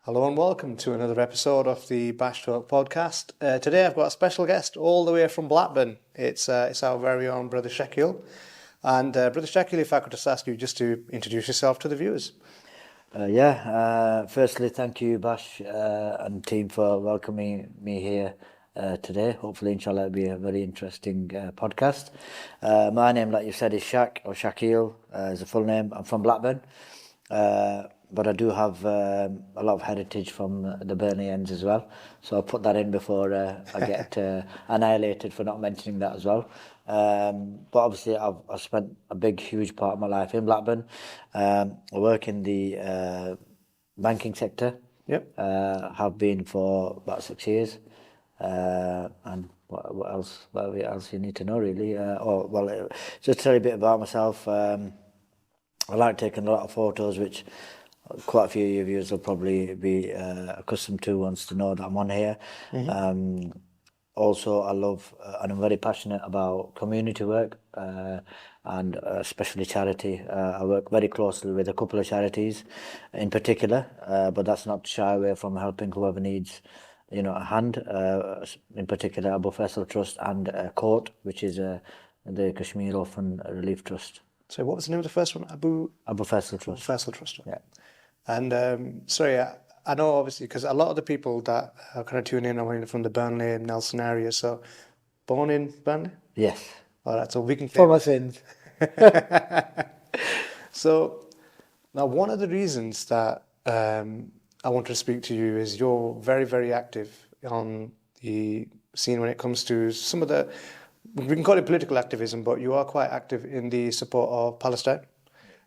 Hello and welcome to another episode of the BashTalk podcast. Today I've got a special guest all the way from Blackburn. It's our very own brother Shakeel. And brother Shakeel, if I could just ask you just to introduce yourself to the viewers. Firstly, thank you, Bash and team, for welcoming me here today. Hopefully, inshallah, it'll be a very interesting podcast. My name, like you said, is Shakeel, is the full name. I'm from Blackburn, but I do have a lot of heritage from the Burnley ends as well. So I'll put that in before I get annihilated for not mentioning that as well. But obviously, I've spent a huge part of my life in Blackburn. I work in the banking sector. Yep. Have been for about 6 years. And what else? What else you need to know, really? Just tell you a bit about myself. I like taking a lot of photos, which quite a few of your viewers will probably be accustomed to once to know that I'm on here. Also, I love and I'm very passionate about community work and especially charity. I work very closely with a couple of charities in particular, but that's not to shy away from helping whoever needs, a hand. In particular, Abu Faisal Trust and Court, which is the Kashmir Orphan Relief Trust. So what was the name of the first one? Abu Faisal Trust. Faisal Trust. Yeah. And I know obviously because a lot of the people that are kind of tuning in are from the Burnley and Nelson area. So born in Burnley? Yes. All right, so we can For my sins. So now one of the reasons that I want to speak to you is you're very, very active on the scene when it comes to some of the, we can call it political activism, but you are quite active in the support of Palestine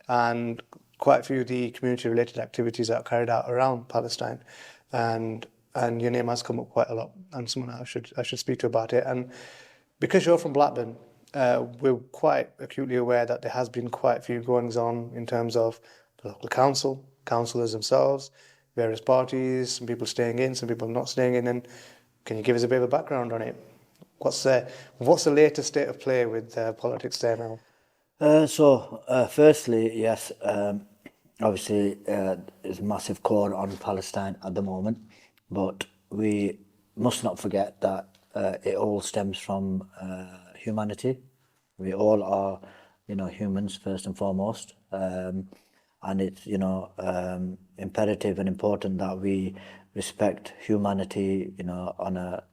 and quite a few of the community-related activities that are carried out around Palestine, and your name has come up quite a lot, and someone I should speak to about it. And because you're from Blackburn, we're quite acutely aware that there has been quite a few goings on in terms of the local council, councillors themselves, various parties, some people staying in, some people not staying in. And can you give us a bit of a background on it? What's the latest state of play with politics there now? Firstly, yes, obviously there's a massive core on Palestine at the moment, but we must not forget that it all stems from humanity. We all are, humans first and foremost, and it's, imperative and important that we respect humanity, on a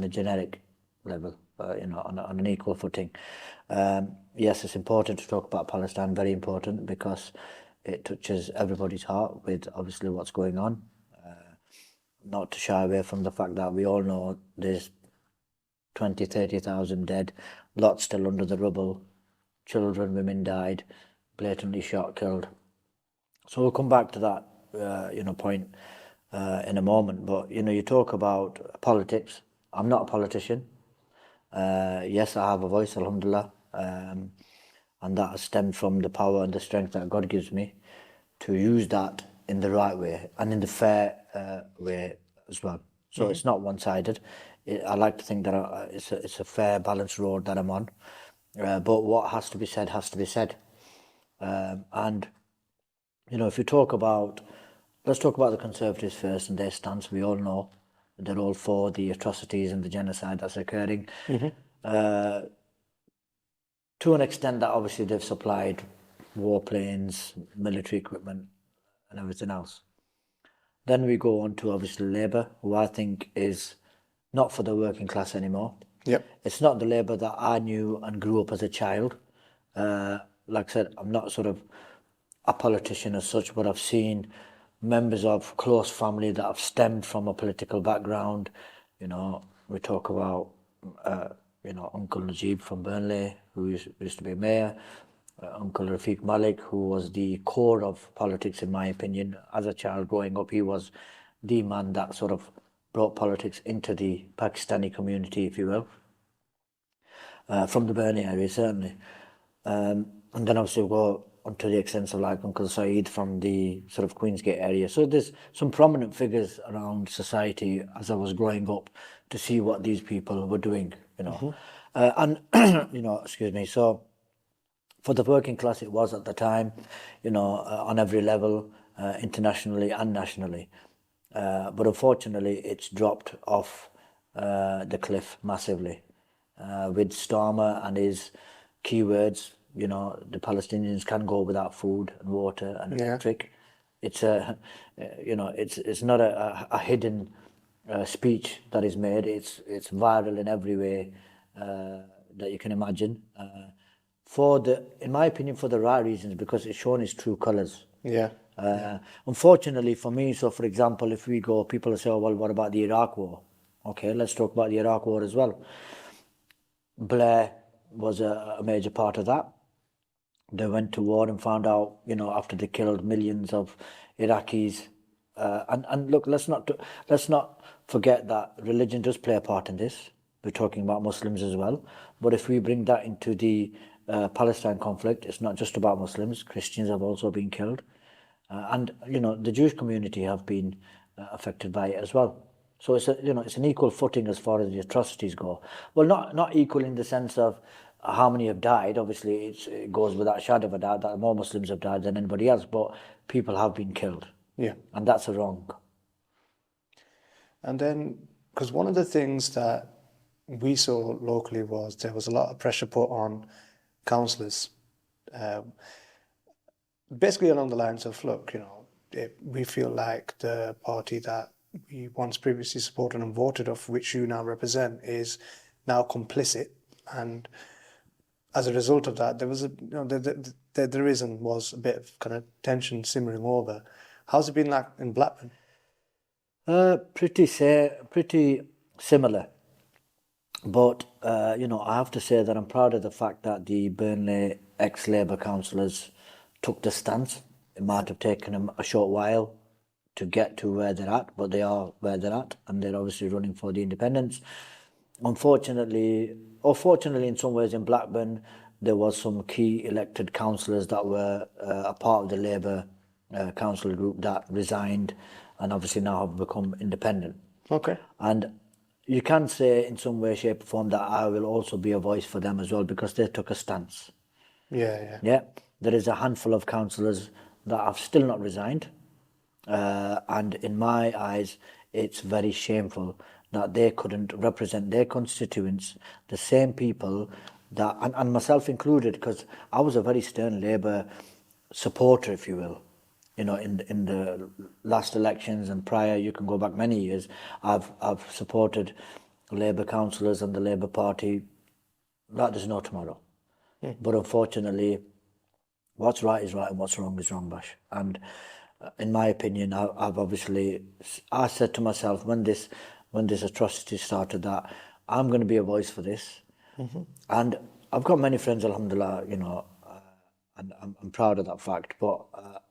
generic level, on an equal footing. Yes, it's important to talk about Palestine, very important, because it touches everybody's heart with obviously what's going on. Not to shy away from the fact that we all know there's 20,000-30,000 dead, lots still under the rubble, children, women died, blatantly shot, killed. So we'll come back to that, point in a moment. But, you talk about politics. I'm not a politician. Yes, I have a voice, alhamdulillah, and that has stemmed from the power and the strength that God gives me to use that in the right way and in the fair way as well. So it's not one-sided. I like to think that it's a fair, balanced road that I'm on. But what has to be said has to be said. And, if you talk about, let's talk about the Conservatives first and their stance. We all know they're all for the atrocities and the genocide that's occurring. To an extent that obviously they've supplied warplanes, military equipment and everything else. Then we go on to obviously Labour, who I think is not for the working class anymore. Yep. It's not the Labour that I knew and grew up as a child. Like I said, I'm not sort of a politician as such, but I've seen members of close family that have stemmed from a political background. We talk about, Uncle Najib from Burnley, who used to be mayor, Uncle Rafiq Malik, who was the core of politics, in my opinion. As a child growing up, he was the man that sort of brought politics into the Pakistani community, if you will, from the Burnley area, certainly. And then obviously we'll go onto the extent of like Uncle Saeed from the sort of Queensgate area. So there's some prominent figures around society as I was growing up to see what these people were doing, and, excuse me. So for the working class, it was at the time, on every level, internationally and nationally. But unfortunately, it's dropped off the cliff massively. With Starmer and his keywords, the Palestinians can go without food and water and Yeah. electric. It's it's not a hidden speech that is made. It's viral in every way that you can imagine. In my opinion, for the right reasons, because it's shown his true colours. Yeah. Unfortunately for me, so for example, if we go, people say, oh, well, what about the Iraq War? Okay, let's talk about the Iraq War as well. Blair was a major part of that. They went to war and found out, after they killed millions of Iraqis. And look, let's not forget that religion does play a part in this. We're talking about Muslims as well. But if we bring that into the Palestine conflict, it's not just about Muslims. Christians have also been killed. And the Jewish community have been affected by it as well. So it's an equal footing as far as the atrocities go. Well, not equal in the sense of how many have died. Obviously, it goes without a shadow of a doubt that more Muslims have died than anybody else, but people have been killed. Yeah. And that's a wrong. And then, because one of the things that we saw locally was there was a lot of pressure put on councillors, basically along the lines of, look, we feel like the party that we once previously supported and voted of, which you now represent, is now complicit. And as a result of that, there was the reason was a bit of kind of tension simmering over. How's it been like in Blackburn? Pretty similar. But, I have to say that I'm proud of the fact that the Burnley ex-Labour councillors took the stance. It might have taken them a short while to get to where they're at, but they are where they're at, and they're obviously running for the independence. Unfortunately, or fortunately in some ways in Blackburn, there was some key elected councillors that were a part of the Labour council group that resigned and obviously now have become independent. Okay. And you can say in some way, shape or form that I will also be a voice for them as well because they took a stance. Yeah. There is a handful of councillors that have still not resigned. And in my eyes, it's very shameful that they couldn't represent their constituents, the same people that, and myself included, because I was a very stern Labour supporter, if you will. In the last elections and prior, you can go back many years, I've supported Labour councillors and the Labour Party. That there's no tomorrow. But unfortunately, what's right is right and what's wrong is wrong, Bash. And in my opinion, I said to myself when this atrocity started that I'm going to be a voice for this. And I've got many friends, alhamdulillah, and I'm proud of that fact. But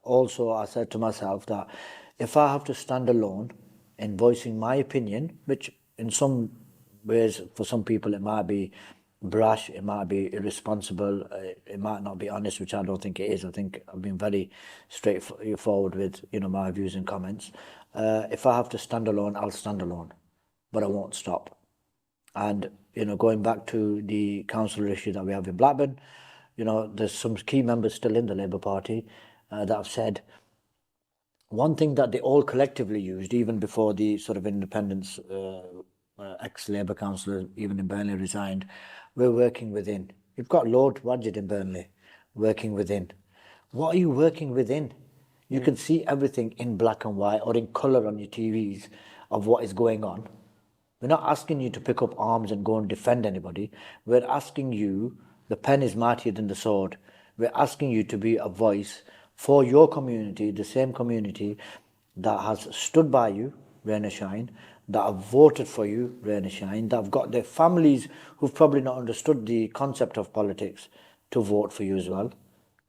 also I said to myself that if I have to stand alone in voicing my opinion, which in some ways for some people it might be brash, it might be irresponsible, it might not be honest, which I don't think it is. I think I've been very straightforward with my views and comments. If I have to stand alone, I'll stand alone, but I won't stop. And going back to the council issue that we have in Blackburn, there's some key members still in the Labour Party that have said one thing that they all collectively used, even before the sort of independence, ex-Labour councillors, even in Burnley, resigned. We're working within. You've got Lord Wajid in Burnley, working within. What are you working within? You can see everything in black and white or in colour on your TVs of what is going on. We're not asking you to pick up arms and go and defend anybody. We're asking you, the pen is mightier than the sword. We're asking you to be a voice for your community, the same community that has stood by you, rain or shine, that have voted for you, rain or shine, that have got their families who've probably not understood the concept of politics to vote for you as well.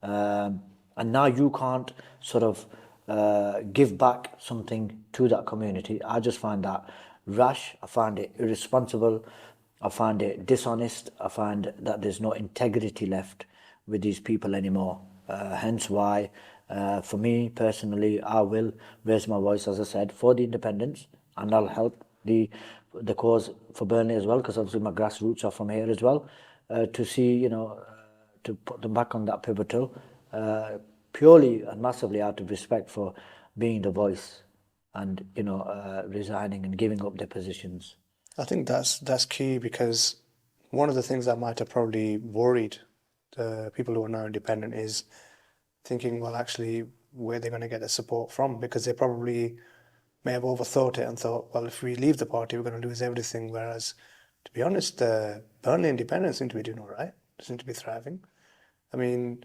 And now you can't sort of give back something to that community. I just find that rash, I find it irresponsible, I find it dishonest, I find that there's no integrity left with these people anymore. Hence why, for me personally, I will raise my voice, as I said, for the independence, and I'll help the cause for Burnley as well, because obviously my grassroots are from here as well, to see, to put them back on that pivotal, purely and massively out of respect for being the voice and resigning and giving up their positions. I think that's key, because one of the things that might have probably worried the people who are now independent is thinking, well, actually, where they're going to get the support from, because they probably may have overthought it and thought, well, if we leave the party, we're going to lose everything. Whereas, to be honest, the Burnley independents seem to be doing all right. They seem to be thriving. I mean,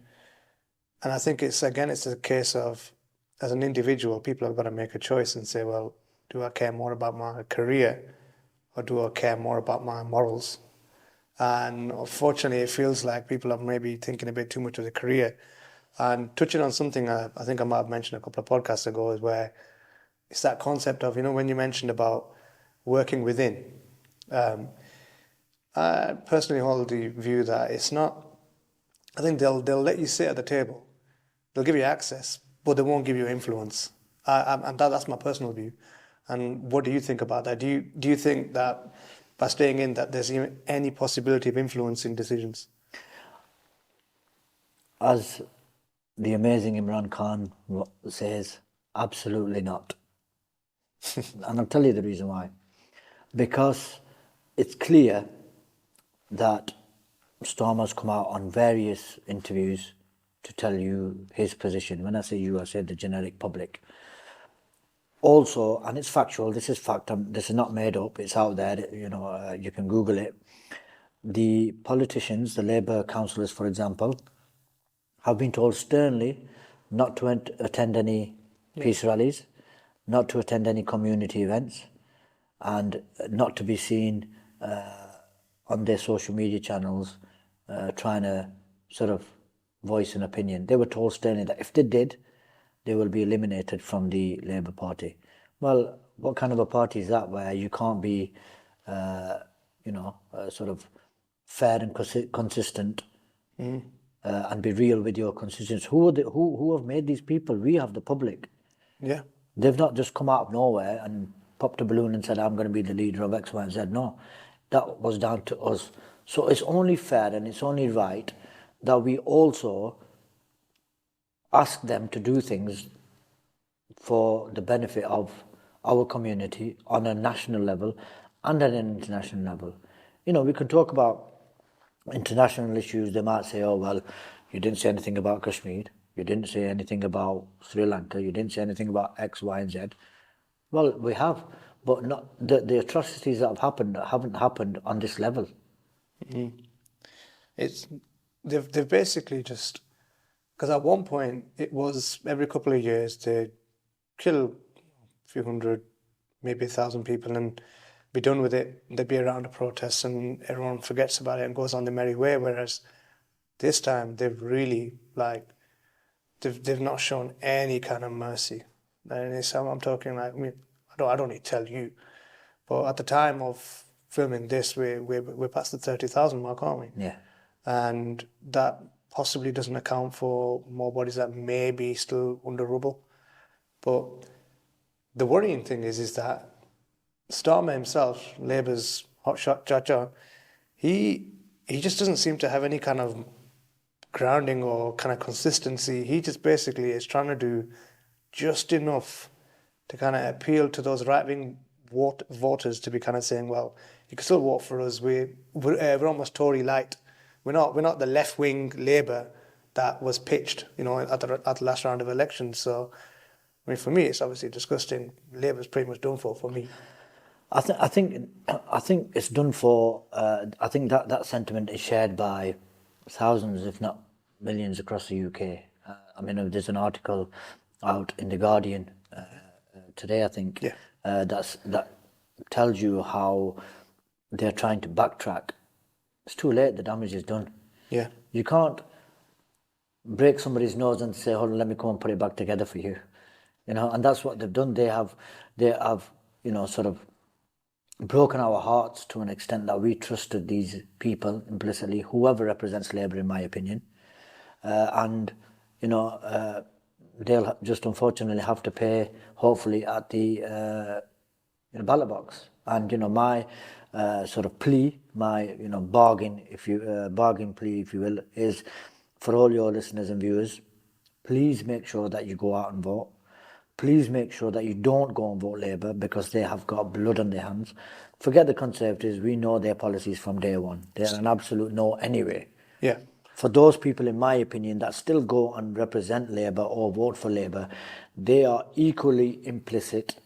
and I think it's a case of, as an individual, people have got to make a choice and say, well, do I care more about my career, or do I care more about my morals? And unfortunately, it feels like people are maybe thinking a bit too much of the career. And touching on something I think I might have mentioned a couple of podcasts ago, is where it's that concept of, when you mentioned about working within. I personally hold the view that it's not. I think they'll let you sit at the table, they'll give you access, but they won't give you influence. And that's my personal view. And what do you think about that? Do you think that by staying in, that there's even any possibility of influencing decisions? As the amazing Imran Khan says, absolutely not. And I'll tell you the reason why. Because it's clear that Stormer's come out on various interviews to tell you his position. When I say you, I say the generic public. Also, and it's factual, this is fact, this is not made up, it's out there, you can Google it. The politicians, the Labour councillors, for example, have been told sternly not to attend any peace rallies, not to attend any community events, and not to be seen on their social media channels trying to sort of voice an opinion. They were told sternly that if they did, they will be eliminated from the Labour Party. Well, what kind of a party is that, where you can't be, sort of fair and consistent and be real with your constituents? Who have made these people? We have the public. Yeah. They've not just come out of nowhere and popped a balloon and said, I'm going to be the leader of X, Y, and Z. No, that was down to us. So it's only fair and it's only right that we also ask them to do things for the benefit of our community on a national level and at an international level. We could talk about international issues. They might say, oh, well, you didn't say anything about Kashmir, you didn't say anything about Sri Lanka, you didn't say anything about X, Y, and Z. Well, we have, but not the atrocities that have happened haven't happened on this level. They've basically just, because at one point it was every couple of years they'd kill a few hundred, maybe 1,000 people and be done with it. There'd be a round of protests and everyone forgets about it and goes on their merry way. Whereas this time they've really, they've not shown any kind of mercy. And I'm talking I don't need to tell you, but at the time of filming this, we're past the 30,000 mark, aren't we? Yeah. And that possibly doesn't account for more bodies that may be still under rubble. But the worrying thing is that Starmer himself, Labour's hotshot Chacha, he just doesn't seem to have any kind of grounding or kind of consistency. He just basically is trying to do just enough to kind of appeal to those right-wing voters to be kind of saying, well, you can still vote for us. We're almost Tory light. We're not the left-wing Labour that was pitched, at the last round of elections. So, for me, it's obviously disgusting. Labour's pretty much done for me. I think it's done for. I think that sentiment is shared by thousands, if not millions, across the UK. There's an article out in the Guardian today, I think, that tells you how they're trying to backtrack. It's too late. The damage is done. Yeah. You can't break somebody's nose and say, hold on, let me come and put it back together for you. And that's what they've done. They have sort of broken our hearts to an extent that we trusted these people implicitly, whoever represents Labour, in my opinion. They'll just unfortunately have to pay, hopefully, at the ballot box. And my sort of plea, my bargain plea, if you will, is for all your listeners and viewers, please make sure that you go out and vote. please make sure that you don't go and vote Labour because they have got blood on their hands. Forget the Conservatives, we know their policies from day one. They're an absolute no anyway. Yeah. For those people, in my opinion, that still go and represent Labour or vote for Labour, they are equally implicit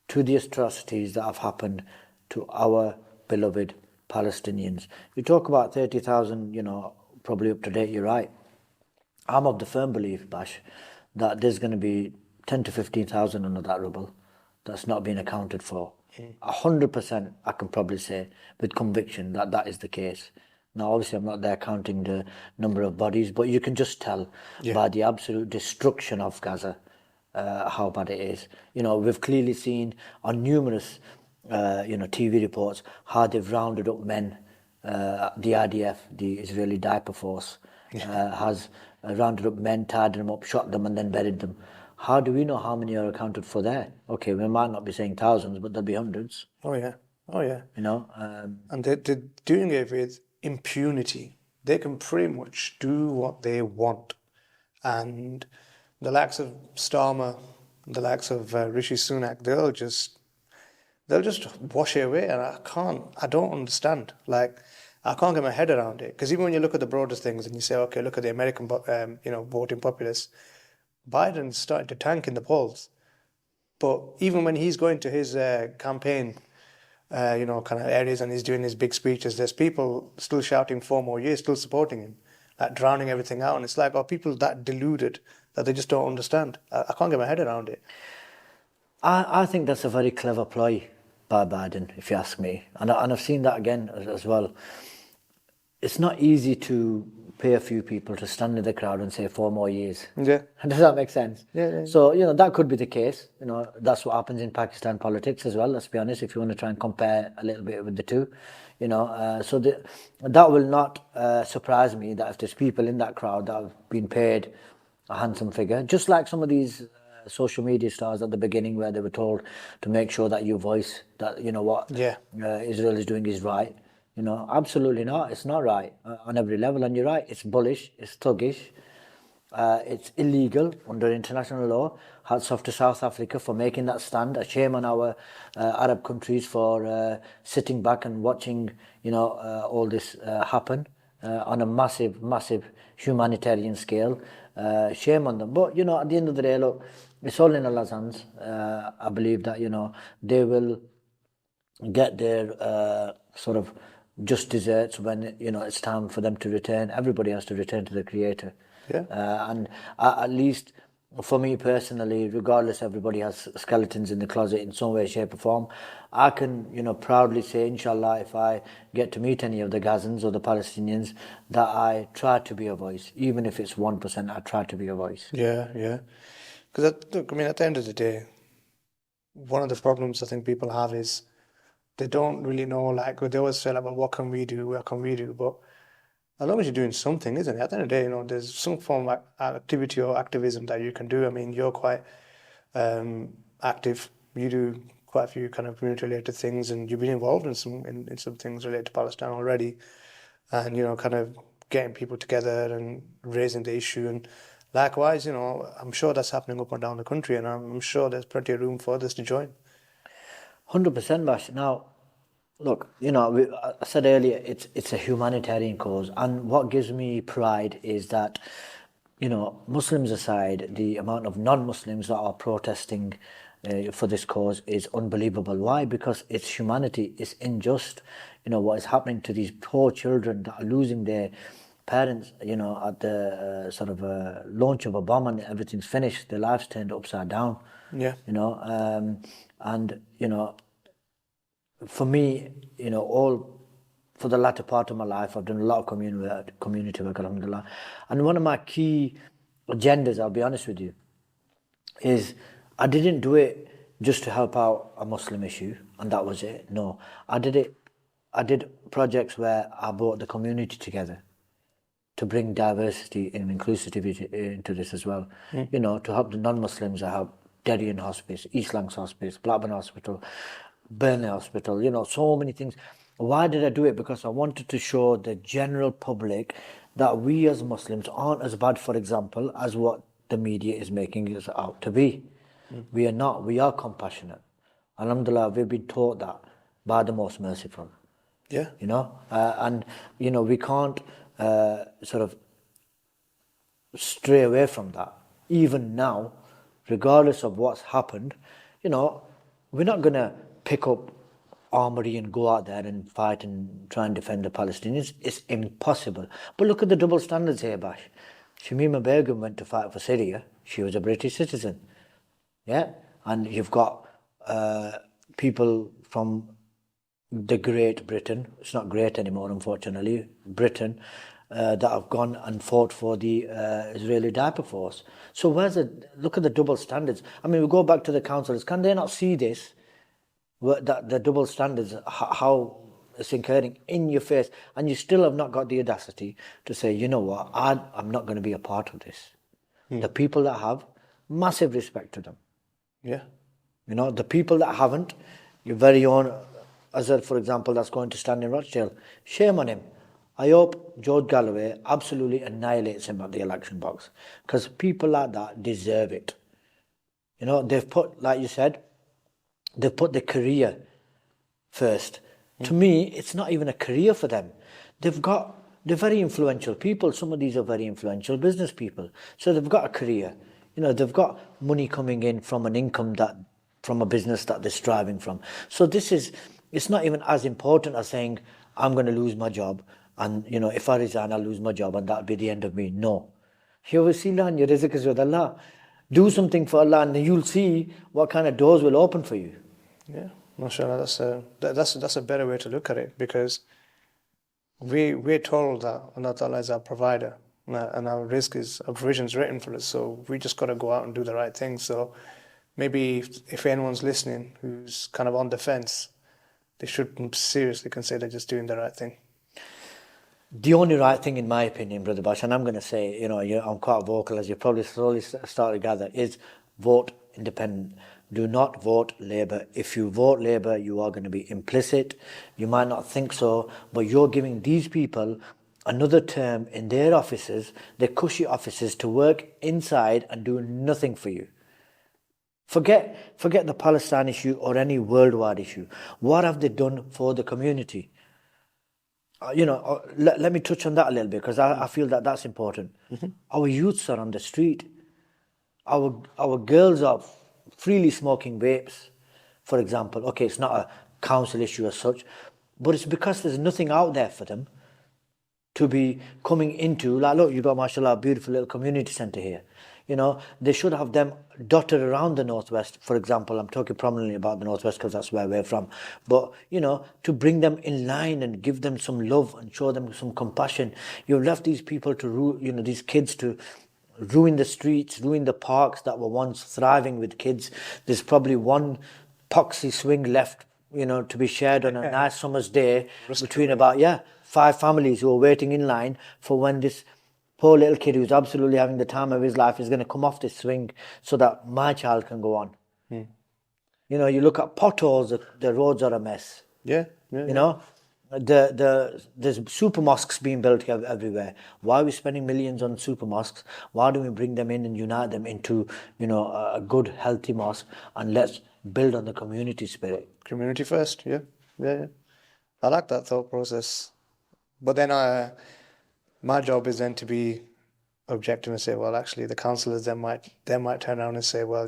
to the atrocities that have happened to our beloved Palestinians. You talk about 30,000, probably up to date, you're right. I'm of the firm belief, Bash, that there's going to be 10 to 15,000 under that rubble that's not being accounted for. 100%, I can probably say with conviction that that is the case. Now, obviously, I'm not there counting the number of bodies, but you can just tell by the absolute destruction of Gaza how bad it is. We've clearly seen on numerous, TV reports how they've rounded up men. The IDF, the Israeli Diaper Force, has rounded up men, tied them up, shot them, and then buried them. How do we know how many are accounted for there? Okay, we might not be saying thousands, but there'll be hundreds. Oh yeah. And they're doing it with impunity. They can pretty much do what they want, and the likes of Starmer, the likes of Rishi Sunak, they'll just wash it away, and I don't understand. Like, I can't get my head around it, because even when you look at the broader things and you say, okay, look at the American, voting populace, Biden's starting to tank in the polls. But even when he's going to his campaign, kind of areas, and he's doing his big speeches, there's people still shouting 4 more years, still supporting him, like drowning everything out. And it's like, are people that deluded that they just don't understand? I can't get my head around it. I think that's a very clever ploy by Biden, if you ask me. And I've seen that again as well. It's not easy to pay a few people to stand in the crowd and say 4 more years. Yeah. Does that make sense? Yeah. So, that could be the case. That's what happens in Pakistan politics as well, let's be honest, if you want to try and compare a little bit with the two. So that will not surprise me that if there's people in that crowd that have been paid a handsome figure, just like some of these social media stars at the beginning where they were told to make sure that you voice that, what Israel is doing is right. Absolutely not. It's not right on every level. And you're right, it's bullish, it's thuggish, it's illegal under international law. Hats off to South Africa for making that stand. A shame on our Arab countries for sitting back and watching, all this happen on a massive, massive humanitarian scale. Shame on them. But, at the end of the day, look, it's all in Allah's hands. I believe that, they will get their sort of just desserts when it's time for them to return. Everybody has to return to the Creator. And at least for me personally, regardless, everybody has skeletons in the closet in some way, shape or form. I can proudly say, inshallah, if I get to meet any of the Gazans or the Palestinians, that I try to be a voice. Even if it's 1%, I try to be a voice. Yeah. Because at the end of the day, one of the problems I think people have is they don't really know, like, they always say, like, well, what can we do? But as long as you're doing something, isn't it? At the end of the day, there's some form of activity or activism that you can do. I mean, you're quite active. You do quite a few kind of community-related things, and you've been involved in some things related to Palestine already, and kind of getting people together and raising the issue. And likewise, I'm sure that's happening up and down the country, and I'm sure there's plenty of room for others to join. 100%, Bash. Now, look, I said earlier, it's a humanitarian cause, and what gives me pride is that, Muslims aside, the amount of non-Muslims that are protesting for this cause is unbelievable. Why? Because it's humanity. It's unjust. What is happening to these poor children that are losing their parents, at the sort of launch of a bomb and everything's finished, their lives turned upside down. Yeah. And for me, for the latter part of my life, I've done a lot of community work, alhamdulillah. And one of my key agendas, I'll be honest with you, is I didn't do it just to help out a Muslim issue, and that was it. No, I did projects where I brought the community together to bring diversity and inclusivity into this as well. To help the non-Muslims. I help Darien Hospice, East Lancs Hospice, Blackburn Hospital, Burnley Hospital, so many things. Why did I do it? Because I wanted to show the general public that we as Muslims aren't as bad, for example, as what the media is making us out to be. We are not. We are compassionate. Alhamdulillah, we've been taught that by the most merciful. Yeah. And we can't sort of stray away from that. Even now, regardless of what's happened, we're not going to pick up armory and go out there and fight and try and defend the Palestinians. It's impossible. But look at the double standards here, Bash. Shamima Begum went to fight for Syria. She was a British citizen. Yeah? And you've got people from the Great Britain, it's not great anymore, unfortunately, Britain, that have gone and fought for the Israeli diaper force. So look at the double standards. I mean, we go back to the councillors. Can they not see this? That the double standards, how it's incurring in your face, and you still have not got the audacity to say, you know what, I'm not going to be a part of this. The people that have, massive respect to them. Yeah. The people that haven't, your very own Azhar, for example, that's going to stand in Rochdale, shame on him. I hope George Galloway absolutely annihilates him at the election box, because people like that deserve it. They've put, like you said, they've put their career first. To me, it's not even a career for them. They're very influential people. Some of these are very influential business people. So they've got a career. They've got money coming in from an income from a business that they're striving from. So it's not even as important as saying, I'm going to lose my job. And, if I resign, I'll lose my job and that'll be the end of me. No. Your wasila and your rizq is with Allah. Do something for Allah and you'll see what kind of doors will open for you. Yeah, mashallah, that's a better way to look at it, because we're told that Allah Ta'ala is our provider and our our provision is written for us, so we just got to go out and do the right thing. So maybe if anyone's listening who's kind of on the fence, they should seriously consider just doing the right thing. The only right thing, in my opinion, Brother Bash, and I'm going to say, I'm quite vocal, as you probably slowly start to gather, is vote independent. Do not vote Labour. If you vote Labour, you are going to be implicit. You might not think so, but you're giving these people another term in their offices, their cushy offices, to work inside and do nothing for you. Forget the Palestine issue or any worldwide issue. What have they done for the community? Let me touch on that a little bit, because I feel that that's important. Our youths are on the street. Our girls are freely smoking vapes, for example. Okay, it's not a council issue as such, but it's because there's nothing out there for them to be coming into. Like, look, you've got, mashallah, a beautiful little community centre here. They should have them dotted around the Northwest. For example, I'm talking prominently about the Northwest because that's where we're from. But, to bring them in line and give them some love and show them some compassion. You've left these people these kids to ruin the streets, ruin the parks that were once thriving with kids. There's probably one poxy swing left, to be shared on a nice summer's day between about, 5 families who are waiting in line for when this poor little kid who's absolutely having the time of his life is going to come off this swing so that my child can go on. You look at potholes, the roads are a mess. Yeah. There's super mosques being built everywhere. Why are we spending millions on super mosques? Why don't we bring them in and unite them into, a good, healthy mosque, and let's build on the community spirit? Community first, yeah. I like that thought process. But then my job is then to be objective and say, well, actually, the councillors they might turn around and say, well,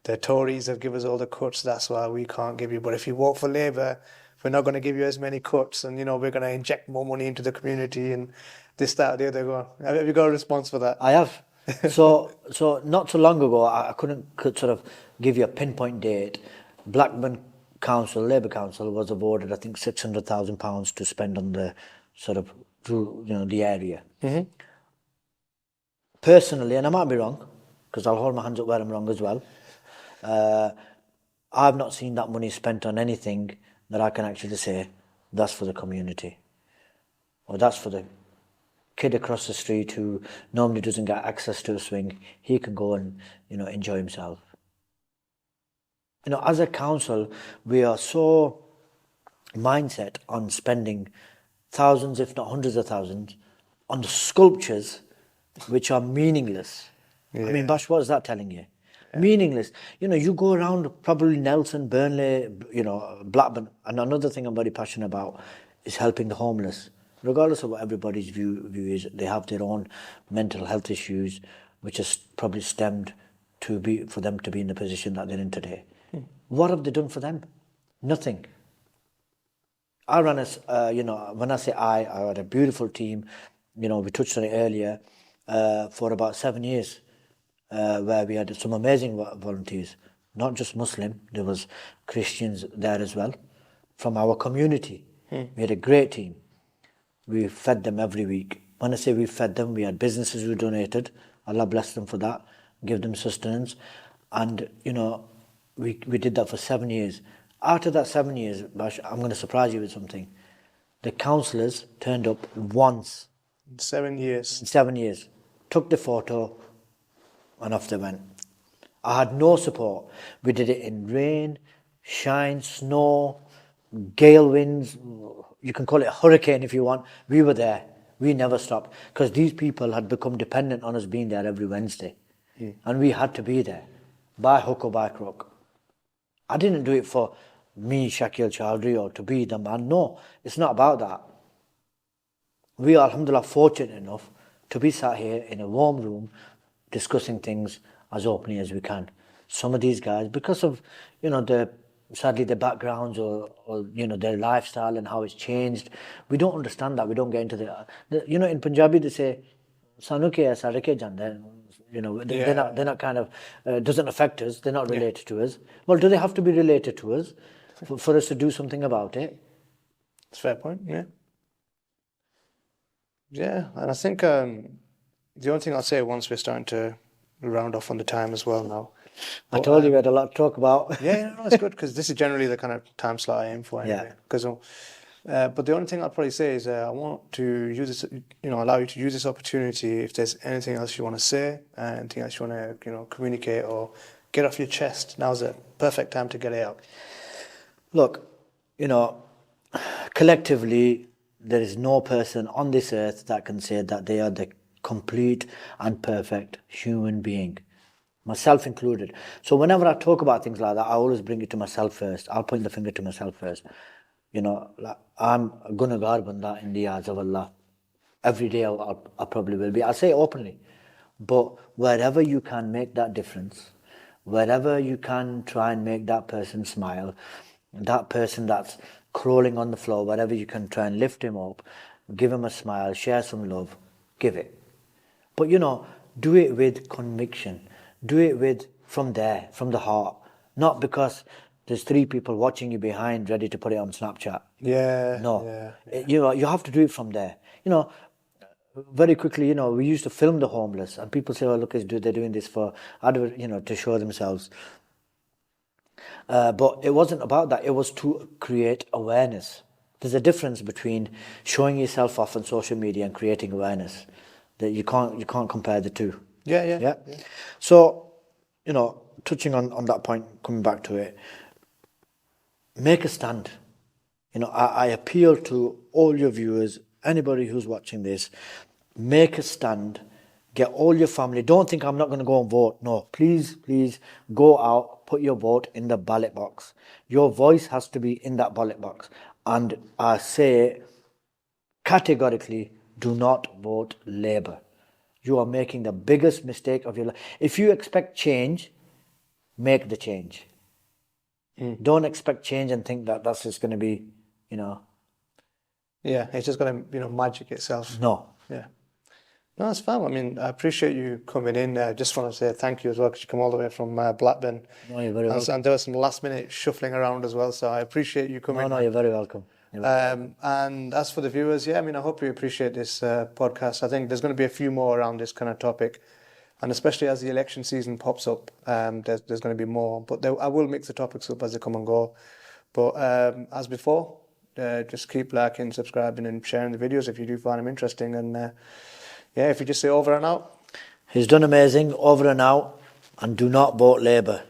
the Tories have given us all the cuts, that's why we can't give you. But if you vote for Labour, we're not going to give you as many cuts, and we're going to inject more money into the community and this, that, the other. Have you got a response for that? I have. So not too long ago, I could sort of give you a pinpoint date. Blackburn Council, Labour Council, was awarded, I think, £600,000 to spend on the sort of, the area. Personally, and I might be wrong, because I'll hold my hands up where I'm wrong as well, I've not seen that money spent on anything that I can actually say, that's for the community. Or that's for the kid across the street who normally doesn't get access to a swing. He can go and, enjoy himself. As a council, we are so mindset on spending thousands, if not hundreds of thousands, on sculptures which are meaningless. I mean, Bash, what is that telling you? Meaningless. You know, you go around probably Nelson, Burnley, you know, Blackburn. And another thing I'm very passionate about is helping the homeless. Regardless of what everybody's view is, they have their own mental health issues, which has probably stemmed for them to be in the position that they're in today. What have they done for them? Nothing. I run you know, when I say I had a beautiful team, you know, we touched on it earlier, for about 7 years, where we had some amazing volunteers, not just Muslim, there was Christians there as well, from our community. We had a great team. We fed them every week. When I say we fed them, we had businesses who donated. Allah bless them for that, give them sustenance. And, you know, we did that for 7 years. After that 7 years, Bash, I'm going to surprise you with something. The councillors turned up once. 7 years. In 7 years. Took the photo and off they went. I had no support. We did it in rain, shine, snow, gale winds. You can call it a hurricane if you want. We were there. We never stopped. Because these people had become dependent on us being there every Wednesday. And we had to be there. By hook or by crook. I didn't do it for me, Shakeel Choudhry, or to be the man. No, it's not about that. We are, alhamdulillah, fortunate enough to be sat here in a warm room discussing things as openly as we can. Some of these guys, because of, you know, sadly their backgrounds or you know, their lifestyle and how it's changed, we don't understand that. We don't get into you know, in Punjabi they say, "Sanu ke aisa rakhe janda." You know, they're not kind of, doesn't affect us. They're not related to us. Well, do they have to be related to us for us to do something about it? That's a fair point, yeah. Yeah, and I think the only thing I'll say once we're starting to round off on the time as well now. I told you we had a lot to talk about. Yeah, no, it's good because this is generally the kind of time slot I aim for anyway. But the only thing I'll probably say is I want to use this, you know, allow you to use this opportunity if there's anything else you want to say, anything else you want to, you know, communicate or get off your chest. Now's the perfect time to get it out. Look, you know, collectively, there is no person on this earth that can say that they are the complete and perfect human being, myself included. So whenever I talk about things like that, I always bring it to myself first. I'll point the finger to myself first. You know, like, I'm a gunagar banda in the eyes of Allah. Every day I probably will be. I'll say it openly. But wherever you can make that difference, wherever you can try and make that person smile, that person that's crawling on the floor, wherever you can try and lift him up, give him a smile, share some love, give it. But, you know, do it with conviction. Do it from there, from the heart. Not because there's 3 people watching you behind ready to put it on Snapchat. Yeah. No. Yeah. You know, you have to do it from there. You know, very quickly, you know, we used to film the homeless and people say, oh, look, they're doing this for, you know, to show themselves. But it wasn't about that. It was to create awareness. There's a difference between showing yourself off on social media and creating awareness. That you can't compare the two. Yeah. So, you know, touching on that point, coming back to it, make a stand. You know, I appeal to all your viewers, anybody who's watching this, make a stand, get all your family. Don't think I'm not going to go and vote. No, please go out, put your vote in the ballot box. Your voice has to be in that ballot box. And I say categorically, do not vote Labour. You are making the biggest mistake of your life. If you expect change, make the change. Don't expect change and think that that's just going to be, you know. Yeah, it's just going to, you know, magic itself. No. Yeah. No, that's fine. I mean, I appreciate you coming in. I just want to say thank you as well because you come all the way from Blackburn. No, you're very welcome. And there was some last minute shuffling around as well, so I appreciate you coming. No, you're very welcome. And as for the viewers, yeah, I mean, I hope you appreciate this podcast. I think there's going to be a few more around this kind of topic. And especially as the election season pops up, there's going to be more. But I will mix the topics up as they come and go. But as before, just keep liking, subscribing and sharing the videos if you do find them interesting. And yeah, if you just say over and out. He's done amazing, over and out. And do not vote Labour.